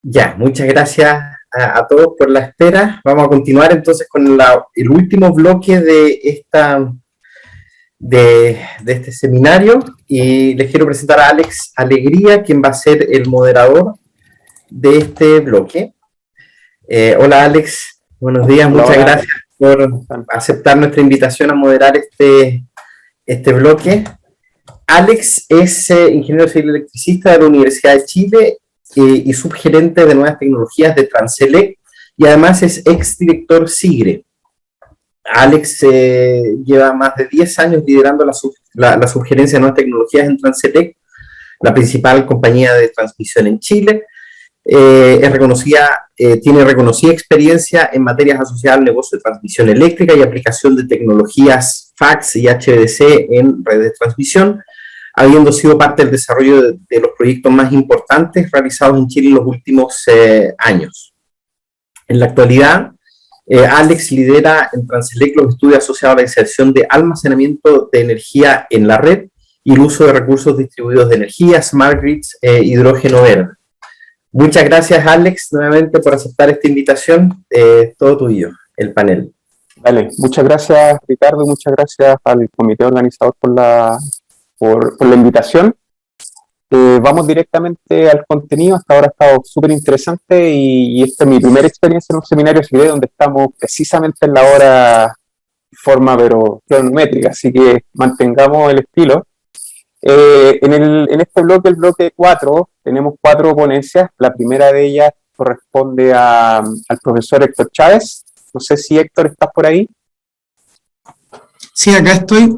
Ya, muchas gracias a todos por la espera. Vamos a continuar entonces con el último bloque de este seminario y les quiero presentar a Alex Alegría, quien va a ser el moderador de este bloque. Hola Alex, buenos días, muchas gracias por aceptar nuestra invitación a moderar este bloque. Alex es ingeniero civil electricista de la Universidad de Chile y subgerente de nuevas tecnologías de Transelec, y además es exdirector SIGRE. Alex lleva más de 10 años liderando la subgerencia de nuevas tecnologías en Transelec, la principal compañía de transmisión en Chile. Tiene reconocida experiencia en materias asociadas al negocio de transmisión eléctrica y aplicación de tecnologías FACS y HVDC en redes de transmisión, habiendo sido parte del desarrollo de los proyectos más importantes realizados en Chile en los últimos años. En la actualidad, Alex lidera en Transelec los estudios asociados a la inserción de almacenamiento de energía en la red y el uso de recursos distribuidos de energía, smart grids, hidrógeno verde. Muchas gracias, Alex, nuevamente por aceptar esta invitación. Todo tuyo, el panel. Vale, muchas gracias, Ricardo, muchas gracias al comité organizador por la invitación. Vamos directamente al contenido. Hasta ahora ha estado súper interesante y esta es mi primera experiencia en un seminario CIDE donde estamos precisamente en la hora forma pero geométrica, así que mantengamos el estilo. En este bloque, el bloque 4, tenemos 4 ponencias. La primera de ellas corresponde al profesor Héctor Chávez. No sé si Héctor, ¿estás por ahí? Sí, acá estoy.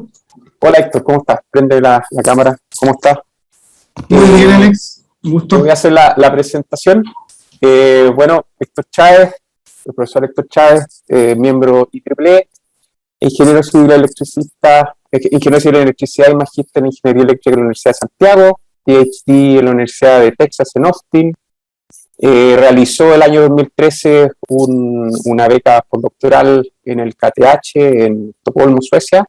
Hola Héctor, ¿cómo estás? Prende la cámara, ¿cómo estás? Muy bien, Alex, un gusto. Voy a hacer la presentación. Bueno, Héctor Chávez, el profesor Héctor Chávez, miembro IEEE, ingeniero civil electricista, ingeniero civil en electricidad y magíster en ingeniería eléctrica en la Universidad de Santiago, PhD en la Universidad de Texas en Austin. Realizó el año 2013 una beca postdoctoral en el KTH en Estocolmo, Suecia.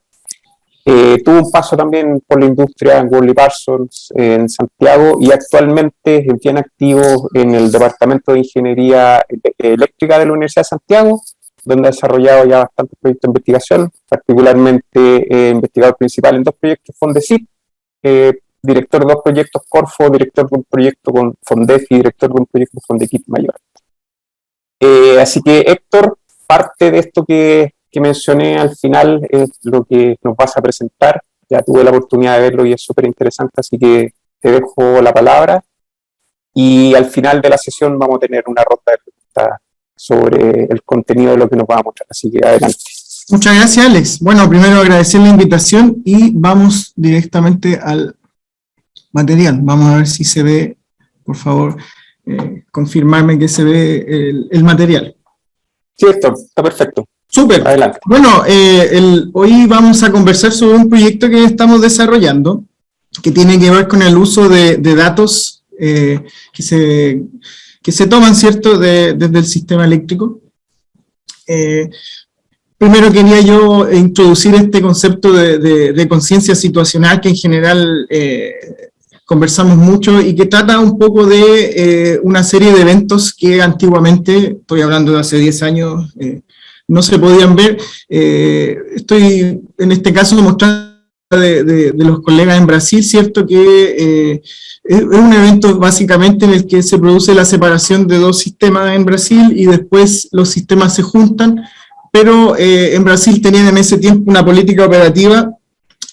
Tuvo un paso también por la industria en Worley Parsons en Santiago y actualmente es bien activo en el Departamento de Ingeniería Eléctrica de la Universidad de Santiago, donde ha desarrollado ya bastantes proyectos de investigación, particularmente investigador principal en 2 proyectos Fondesit, director de 2 proyectos Corfo, director de un proyecto con Fondef y director de un proyecto Fondekit Mayor. Así que Héctor, parte de esto que mencioné al final es lo que nos vas a presentar. Ya tuve la oportunidad de verlo y es súper interesante, así que te dejo la palabra. Y al final de la sesión vamos a tener una ronda de preguntas sobre el contenido de lo que nos va a mostrar, así que adelante. Muchas gracias, Alex. Bueno, primero agradecer la invitación y vamos directamente al material. Vamos a ver si se ve, por favor, confirmarme que se ve el material. Sí, Héctor, está perfecto. Súper. Adelante. Bueno, hoy vamos a conversar sobre un proyecto que estamos desarrollando que tiene que ver con el uso de datos que se toman, ¿cierto?, desde el sistema eléctrico. Primero quería yo introducir este concepto de conciencia situacional que en general conversamos mucho y que trata un poco de una serie de eventos que antiguamente, estoy hablando de hace 10 años, no se podían ver. Estoy en este caso mostrando de los colegas en Brasil, ¿cierto? Que es un evento básicamente en el que se produce la separación de 2 sistemas en Brasil y después los sistemas se juntan, pero en Brasil tenían en ese tiempo una política operativa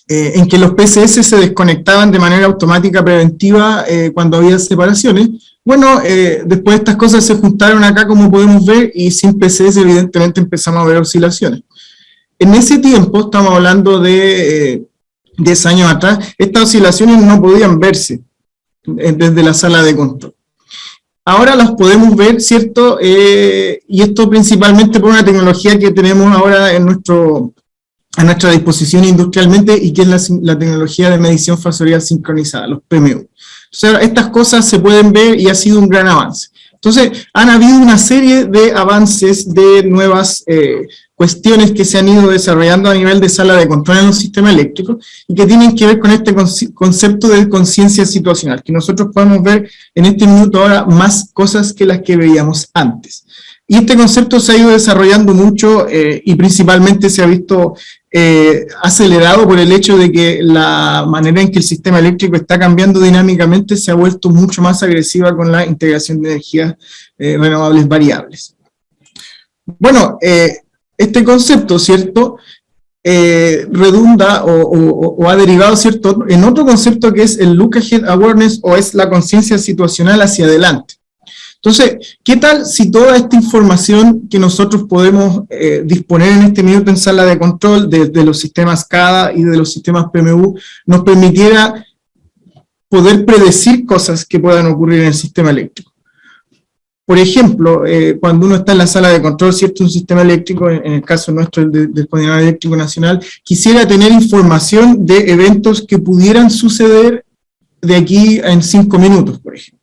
en que los PCS se desconectaban de manera automática preventiva cuando había separaciones. Bueno, después estas cosas se juntaron acá, como podemos ver, y sin PCS evidentemente empezamos a ver oscilaciones. En ese tiempo, estamos hablando de 10 años atrás, estas oscilaciones no podían verse desde la sala de control. Ahora las podemos ver, ¿cierto? Y esto principalmente por una tecnología que tenemos ahora a nuestra disposición industrialmente y que es la tecnología de medición fasorial sincronizada, los PMU. O sea, estas cosas se pueden ver y ha sido un gran avance. Entonces, han habido una serie de avances de nuevas cuestiones que se han ido desarrollando a nivel de sala de control en los sistemas eléctricos y que tienen que ver con este concepto de conciencia situacional, que nosotros podemos ver en este minuto ahora más cosas que las que veíamos antes. Y este concepto se ha ido desarrollando mucho y principalmente se ha visto acelerado por el hecho de que la manera en que el sistema eléctrico está cambiando dinámicamente se ha vuelto mucho más agresiva con la integración de energías renovables variables. Bueno, este concepto, ¿cierto?, redunda o ha derivado, ¿cierto?, en otro concepto que es el Look Ahead Awareness, o es la conciencia situacional hacia adelante. Entonces, ¿qué tal si toda esta información que nosotros podemos disponer en este minuto en sala de control de los sistemas CADA y de los sistemas PMU nos permitiera poder predecir cosas que puedan ocurrir en el sistema eléctrico? Por ejemplo, cuando uno está en la sala de control, ¿cierto?, un sistema eléctrico, en el caso nuestro del Coordinador Eléctrico Nacional, quisiera tener información de eventos que pudieran suceder de aquí en 5 minutos, por ejemplo.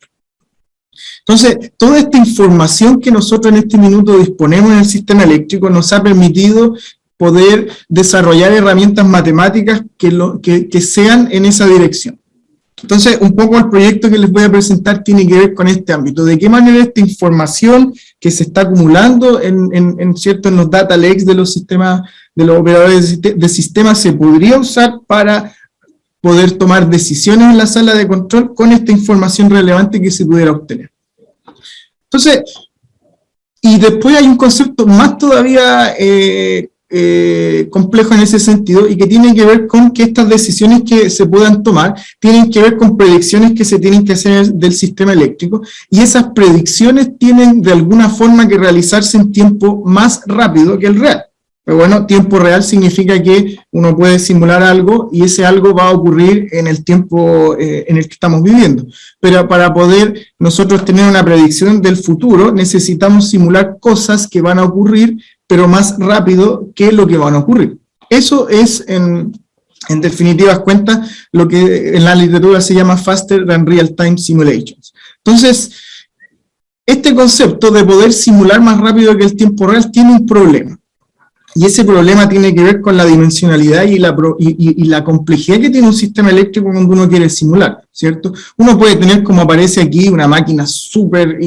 Entonces, toda esta información que nosotros en este minuto disponemos en el sistema eléctrico nos ha permitido poder desarrollar herramientas matemáticas que sean en esa dirección. Entonces, un poco el proyecto que les voy a presentar tiene que ver con este ámbito, de qué manera esta información que se está acumulando en los data lakes de los sistemas, de los operadores de sistemas, se podría usar para poder tomar decisiones en la sala de control con esta información relevante que se pudiera obtener. Entonces, y después hay un concepto más todavía complejo en ese sentido, y que tiene que ver con que estas decisiones que se puedan tomar tienen que ver con predicciones que se tienen que hacer del sistema eléctrico, y esas predicciones tienen de alguna forma que realizarse en tiempo más rápido que el real. Pero bueno, tiempo real significa que uno puede simular algo y ese algo va a ocurrir en el tiempo en el que estamos viviendo. Pero para poder nosotros tener una predicción del futuro, necesitamos simular cosas que van a ocurrir, pero más rápido que lo que van a ocurrir. Eso es, en definitivas cuentas, lo que en la literatura se llama Faster Than Real Time Simulations. Entonces, este concepto de poder simular más rápido que el tiempo real tiene un problema. Y ese problema tiene que ver con la dimensionalidad y la complejidad que tiene un sistema eléctrico cuando uno quiere simular, ¿cierto? Uno puede tener, como aparece aquí, una máquina súper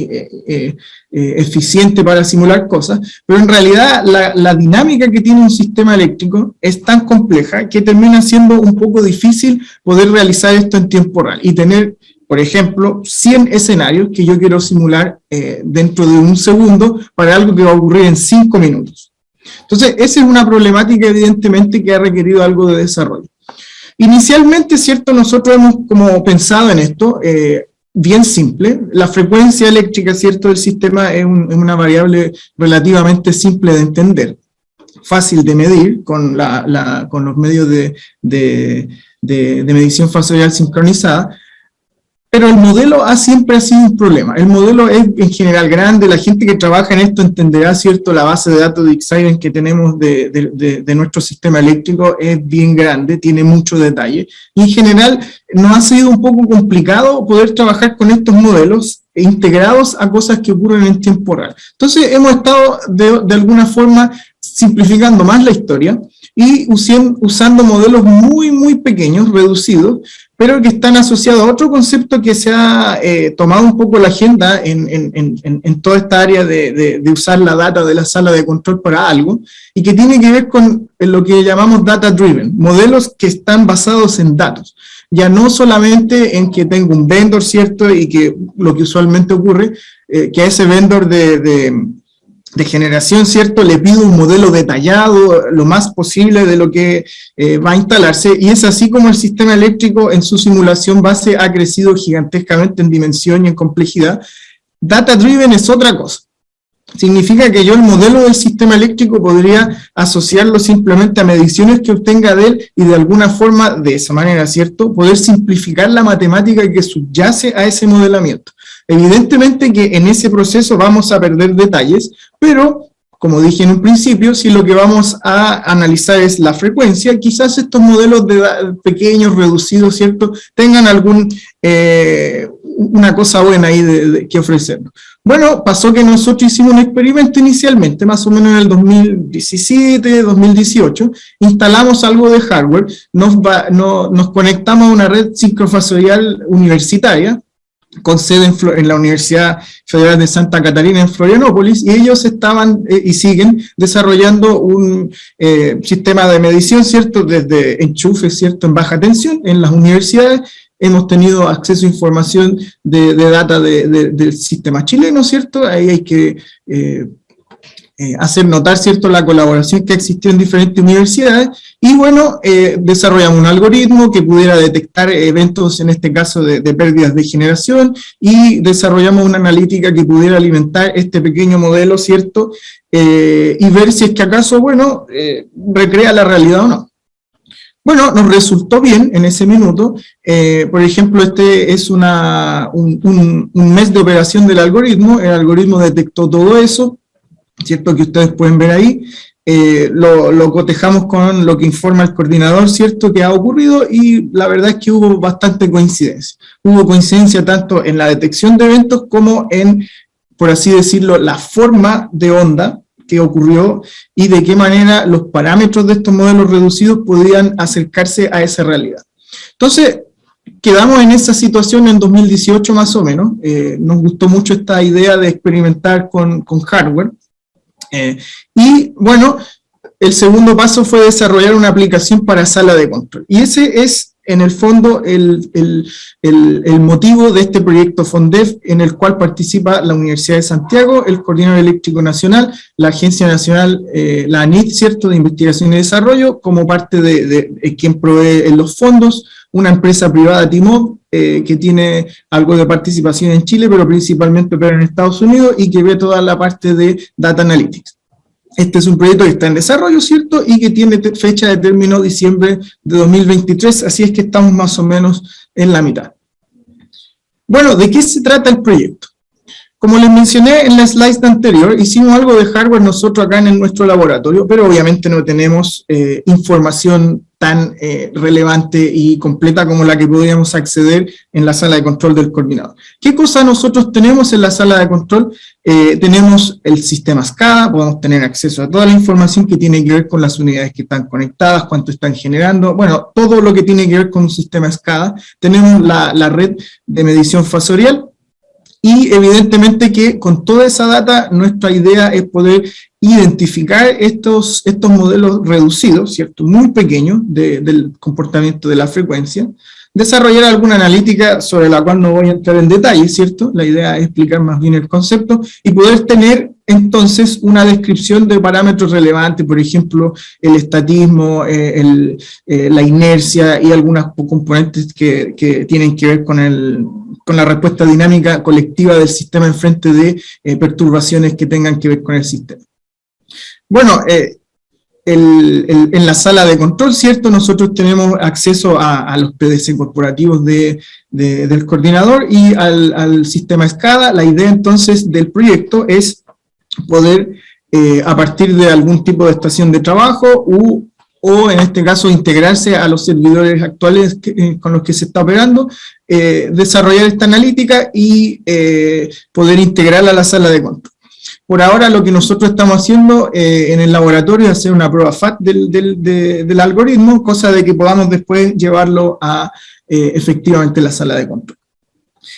eficiente para simular cosas, pero en realidad la dinámica que tiene un sistema eléctrico es tan compleja que termina siendo un poco difícil poder realizar esto en tiempo real y tener, por ejemplo, 100 escenarios que yo quiero simular dentro de un segundo para algo que va a ocurrir en 5 minutos. Entonces, esa es una problemática evidentemente que ha requerido algo de desarrollo. Inicialmente, ¿cierto?, nosotros hemos como pensado en esto, bien simple. La frecuencia eléctrica, ¿cierto?, del sistema es una variable relativamente simple de entender, fácil de medir con los medios de medición fasorial sincronizada. Pero el modelo siempre ha sido un problema. El modelo es en general grande, la gente que trabaja en esto entenderá, ¿cierto?, la base de datos de X-Siren que tenemos de nuestro sistema eléctrico es bien grande, tiene mucho detalle. Y en general nos ha sido un poco complicado poder trabajar con estos modelos integrados a cosas que ocurren en tiempo real. Entonces hemos estado de alguna forma simplificando más la historia y usando modelos muy, muy pequeños, reducidos, pero que están asociados a otro concepto que se ha tomado un poco la agenda en toda esta área de usar la data de la sala de control para algo, y que tiene que ver con lo que llamamos data driven, modelos que están basados en datos. Ya no solamente en que tengo un vendor, ¿cierto?, y que lo que usualmente ocurre, que a ese vendor de generación, ¿cierto?, le pido un modelo detallado, lo más posible de lo que va a instalarse, y es así como el sistema eléctrico en su simulación base ha crecido gigantescamente en dimensión y en complejidad. Data driven es otra cosa. Significa que yo el modelo del sistema eléctrico podría asociarlo simplemente a mediciones que obtenga de él y de alguna forma, de esa manera, ¿cierto?, poder simplificar la matemática que subyace a ese modelamiento. Evidentemente que en ese proceso vamos a perder detalles, pero, como dije en un principio, si lo que vamos a analizar es la frecuencia, quizás estos modelos pequeños, reducidos, ¿cierto?, tengan una cosa buena ahí que ofrecernos. Bueno, pasó que nosotros hicimos un experimento inicialmente, más o menos en el 2017, 2018, instalamos algo de hardware, nos conectamos a una red sincrofasorial universitaria, con sede en la Universidad Federal de Santa Catarina en Florianópolis, y ellos estaban y siguen desarrollando un sistema de medición, ¿cierto?, desde enchufes, ¿cierto?, en baja tensión en las universidades. Hemos tenido acceso a información de data del sistema chileno, ¿cierto? Ahí hay que hacer notar, ¿cierto?, la colaboración que existió en diferentes universidades, y bueno, desarrollamos un algoritmo que pudiera detectar eventos, en este caso de pérdidas de generación, y desarrollamos una analítica que pudiera alimentar este pequeño modelo, ¿cierto?, y ver si es que acaso, bueno, recrea la realidad o no. Bueno, nos resultó bien en ese minuto. Por ejemplo, este es un mes de operación del algoritmo. El algoritmo detectó todo eso, ¿cierto?, que ustedes pueden ver ahí. Lo cotejamos con lo que informa el coordinador, ¿cierto?, que ha ocurrido, y la verdad es que hubo bastante coincidencia. Hubo coincidencia tanto en la detección de eventos como en, por así decirlo, la forma de onda que ocurrió y de qué manera los parámetros de estos modelos reducidos podían acercarse a esa realidad. Entonces, quedamos en esa situación en 2018 más o menos. Nos gustó mucho esta idea de experimentar con hardware. Y bueno, el segundo paso fue desarrollar una aplicación para sala de control. Y ese es, en el fondo, el motivo de este proyecto FONDEF, en el cual participa la Universidad de Santiago, el Coordinador Eléctrico Nacional, la Agencia Nacional, la ANIT, ¿cierto?, de Investigación y Desarrollo, como parte de quien provee los fondos, una empresa privada, T-Mob, que tiene algo de participación en Chile, pero principalmente opera en Estados Unidos, y que ve toda la parte de Data Analytics. Este es un proyecto que está en desarrollo, ¿cierto?, y que tiene fecha de término diciembre de 2023, así es que estamos más o menos en la mitad. Bueno, ¿de qué se trata el proyecto? Como les mencioné en la slide anterior, hicimos algo de hardware nosotros acá en nuestro laboratorio, pero obviamente no tenemos información tan relevante y completa como la que podríamos acceder en la sala de control del coordinador. ¿Qué cosa nosotros tenemos en la sala de control? Tenemos el sistema SCADA, podemos tener acceso a toda la información que tiene que ver con las unidades que están conectadas, cuánto están generando, bueno, todo lo que tiene que ver con un sistema SCADA. Tenemos la red de medición fasorial, y evidentemente que con toda esa data nuestra idea es poder identificar estos modelos reducidos, ¿cierto?, muy pequeños del comportamiento de la frecuencia, desarrollar alguna analítica sobre la cual no voy a entrar en detalle, ¿cierto? La idea es explicar más bien el concepto, y poder tener entonces una descripción de parámetros relevantes, por ejemplo, el estatismo, la inercia y algunas componentes que tienen que ver con la respuesta dinámica colectiva del sistema en frente de perturbaciones que tengan que ver con el sistema. Bueno, en la sala de control, ¿cierto?, nosotros tenemos acceso a los PDC corporativos del coordinador y al sistema SCADA. La idea entonces del proyecto es poder, a partir de algún tipo de estación de trabajo, o en este caso integrarse a los servidores actuales con los que se está operando, desarrollar esta analítica y poder integrarla a la sala de control. Por ahora lo que nosotros estamos haciendo en el laboratorio es hacer una prueba FAT del algoritmo, cosa de que podamos después llevarlo a efectivamente la sala de control.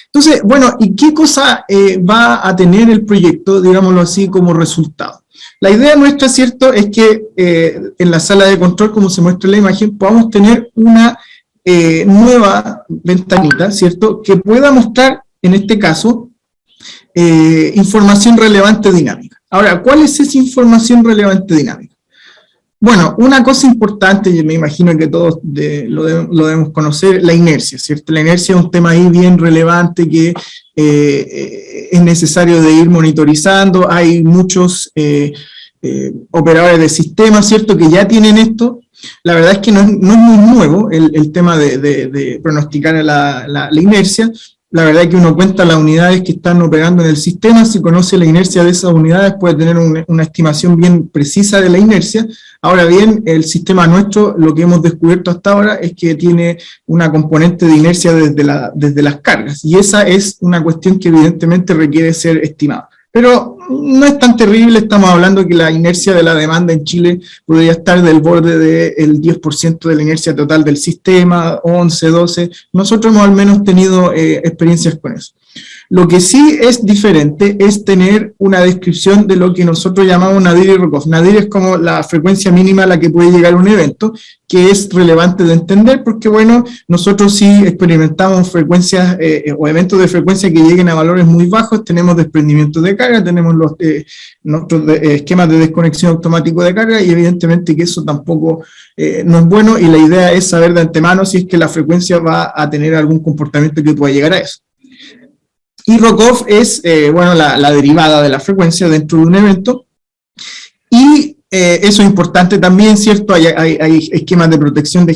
Entonces, bueno, ¿y qué cosa va a tener el proyecto, digámoslo así, como resultado? La idea nuestra, ¿cierto?, es que en la sala de control, como se muestra en la imagen, podamos tener una nueva ventanita, ¿cierto?, que pueda mostrar, en este caso, información relevante dinámica. Ahora, ¿cuál es esa información relevante dinámica? Bueno, una cosa importante, y me imagino que todos lo debemos conocer, la inercia, ¿cierto? La inercia es un tema ahí bien relevante que es necesario de ir monitorizando. Hay muchos operadores de sistemas, ¿cierto?, que ya tienen esto. La verdad es que no es muy nuevo el tema de pronosticar la inercia. la verdad es que uno cuenta las unidades que están operando en el sistema, si conoce la inercia de esas unidades puede tener una estimación bien precisa de la inercia. Ahora bien, el sistema nuestro, lo que hemos descubierto hasta ahora es que tiene una componente de inercia desde las cargas, y esa es una cuestión que evidentemente requiere ser estimada. Pero no es tan terrible, estamos hablando que la inercia de la demanda en Chile podría estar del borde del 10% de la inercia total del sistema, 11, 12, nosotros hemos al menos tenido experiencias con eso. Lo que sí es diferente es tener una descripción de lo que nosotros llamamos nadir y Rokov. Nadir es como la frecuencia mínima a la que puede llegar un evento, que es relevante de entender porque, bueno, nosotros sí experimentamos frecuencias o eventos de frecuencia que lleguen a valores muy bajos, tenemos desprendimientos de carga, tenemos nuestros esquemas de desconexión automático de carga, y evidentemente que eso tampoco no es bueno, y la idea es saber de antemano si es que la frecuencia va a tener algún comportamiento que pueda llegar a eso. Y Rokov es, bueno, la derivada de la frecuencia dentro de un evento, y eso es importante también, ¿cierto? Hay esquemas de protección de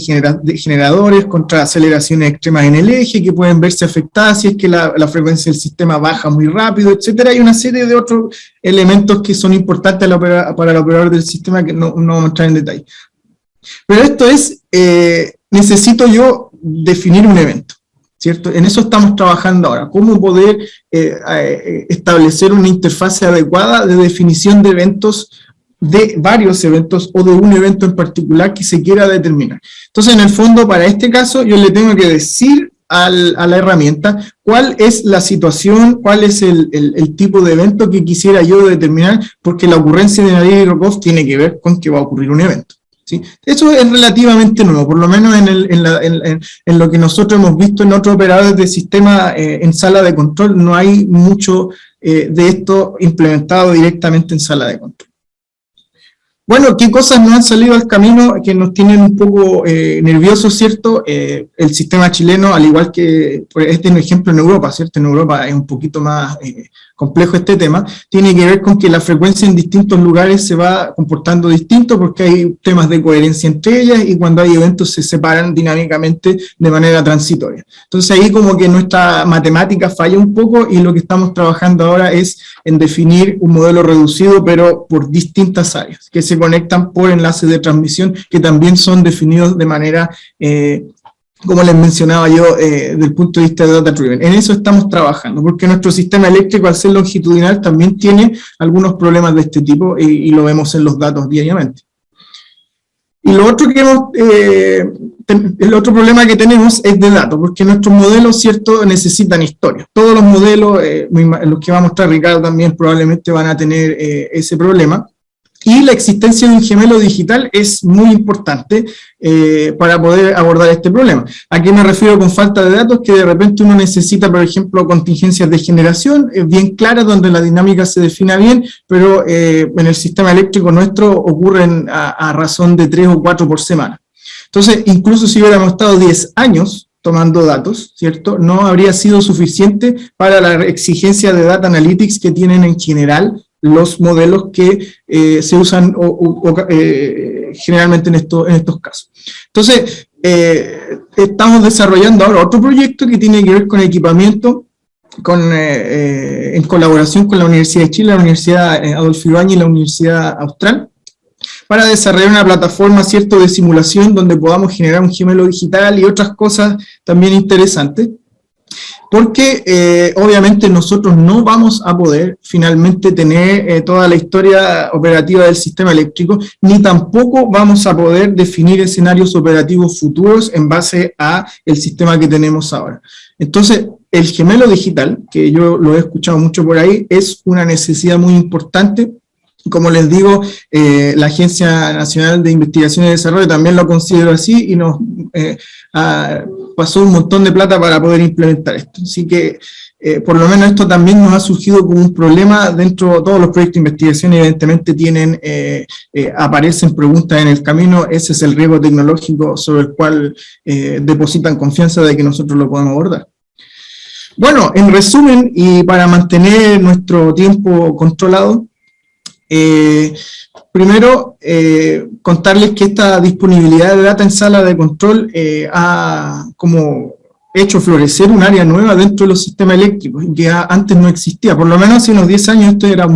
generadores contra aceleraciones extremas en el eje que pueden verse afectadas si es que la frecuencia del sistema baja muy rápido, etcétera. Hay una serie de otros elementos que son importantes para el operador del sistema que no vamos a entrar en detalle. Pero esto es, necesito yo definir un evento, ¿cierto? En eso estamos trabajando ahora, cómo poder establecer una interfase adecuada de definición de eventos, de varios eventos o de un evento en particular que se quiera determinar. Entonces, en el fondo, para este caso, yo le tengo que decir a la herramienta cuál es la situación, cuál es el tipo de evento que quisiera yo determinar, porque la ocurrencia de Nadir y Rokov tiene que ver con que va a ocurrir un evento. ¿Sí? Eso es relativamente nuevo, por lo menos en lo que nosotros hemos visto en otros operadores de sistema en sala de control, no hay mucho de esto implementado directamente en sala de control. Bueno, ¿qué cosas nos han salido al camino que nos tienen un poco nerviosos, ¿cierto? El sistema chileno, al igual que, este es un ejemplo en Europa, ¿cierto? En Europa es un poquito más complejo este tema, tiene que ver con que la frecuencia en distintos lugares se va comportando distinto porque hay temas de coherencia entre ellas y cuando hay eventos se separan dinámicamente de manera transitoria. Entonces ahí como que nuestra matemática falla un poco y lo que estamos trabajando ahora es en definir un modelo reducido pero por distintas áreas que se conectan por enlaces de transmisión que también son definidos de manera como les mencionaba yo, del punto de vista de Data Driven. En eso estamos trabajando, porque nuestro sistema eléctrico, al ser longitudinal, también tiene algunos problemas de este tipo, y lo vemos en los datos diariamente. Y lo otro el otro problema que tenemos es de datos, porque nuestros modelos, ¿cierto?, necesitan historia. Todos los modelos, los que va a mostrar Ricardo también probablemente van a tener ese problema. Y la existencia de un gemelo digital es muy importante para poder abordar este problema. ¿A qué me refiero con falta de datos? Que de repente uno necesita, por ejemplo, contingencias de generación bien claras, donde la dinámica se defina bien, pero en el sistema eléctrico nuestro ocurren a razón de 3 o 4 por semana. Entonces, incluso si hubiéramos estado 10 años tomando datos, ¿cierto?, no habría sido suficiente para la exigencia de data analytics que tienen en general los modelos que se usan generalmente en estos casos. Entonces, estamos desarrollando ahora otro proyecto que tiene que ver con equipamiento, en colaboración con la Universidad de Chile, la Universidad Adolfo Ibáñez y la Universidad Austral, para desarrollar una plataforma, ¿cierto?, de simulación donde podamos generar un gemelo digital y otras cosas también interesantes. Porque obviamente nosotros no vamos a poder finalmente tener toda la historia operativa del sistema eléctrico, ni tampoco vamos a poder definir escenarios operativos futuros en base a el sistema que tenemos ahora. Entonces, el gemelo digital, que yo lo he escuchado mucho por ahí, es una necesidad muy importante. Como les digo, la Agencia Nacional de Investigación y Desarrollo también lo considera así y nos pasó un montón de plata para poder implementar esto. Así que, por lo menos esto también nos ha surgido como un problema dentro de todos los proyectos de investigación, evidentemente aparecen preguntas en el camino, ese es el riesgo tecnológico sobre el cual depositan confianza de que nosotros lo podemos abordar. Bueno, en resumen, y para mantener nuestro tiempo controlado, primero, contarles que esta disponibilidad de data en sala de control hecho florecer un área nueva dentro de los sistemas eléctricos, que antes no existía. Por lo menos hace unos 10 años esto era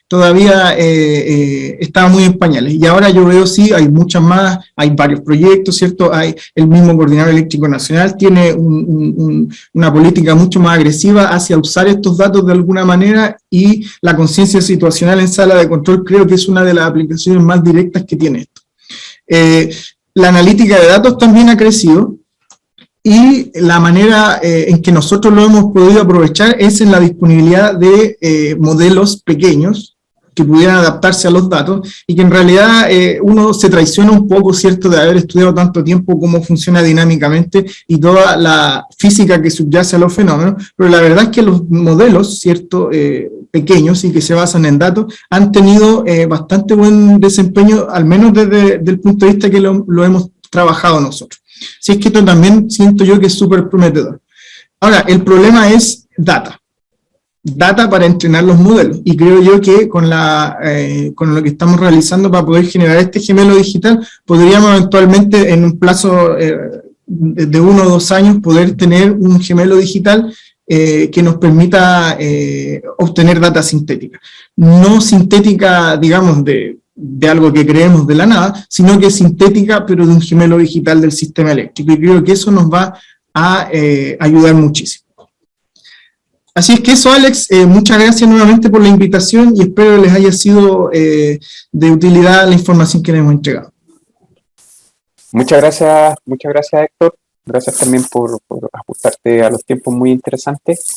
todavía estaba muy en pañales. Y ahora yo veo, sí, hay muchas más, hay varios proyectos, ¿cierto? Hay el mismo Coordinador Eléctrico Nacional, tiene una política mucho más agresiva hacia usar estos datos de alguna manera, y la conciencia situacional en sala de control creo que es una de las aplicaciones más directas que tiene esto. La analítica de datos también ha crecido, y la manera en que nosotros lo hemos podido aprovechar es en la disponibilidad de modelos pequeños que pudieran adaptarse a los datos, y que en realidad uno se traiciona un poco, ¿cierto?, de haber estudiado tanto tiempo cómo funciona dinámicamente y toda la física que subyace a los fenómenos, pero la verdad es que los modelos, ¿cierto?, pequeños y que se basan en datos, han tenido bastante buen desempeño, al menos desde el punto de vista que lo hemos trabajado nosotros. Si es que esto también siento yo que es súper prometedor. Ahora, el problema es data para entrenar los modelos, y creo yo que con lo que estamos realizando para poder generar este gemelo digital, podríamos eventualmente en un plazo de 1 o 2 años poder tener un gemelo digital que nos permita obtener data sintética. No sintética, digamos, de algo que creemos de la nada, sino que es sintética, pero de un gemelo digital del sistema eléctrico, y creo que eso nos va a ayudar muchísimo. Así es que eso, Alex, muchas gracias nuevamente por la invitación, y espero les haya sido de utilidad la información que les hemos entregado. Muchas gracias Héctor. Gracias también por ajustarte a los tiempos, muy interesantes.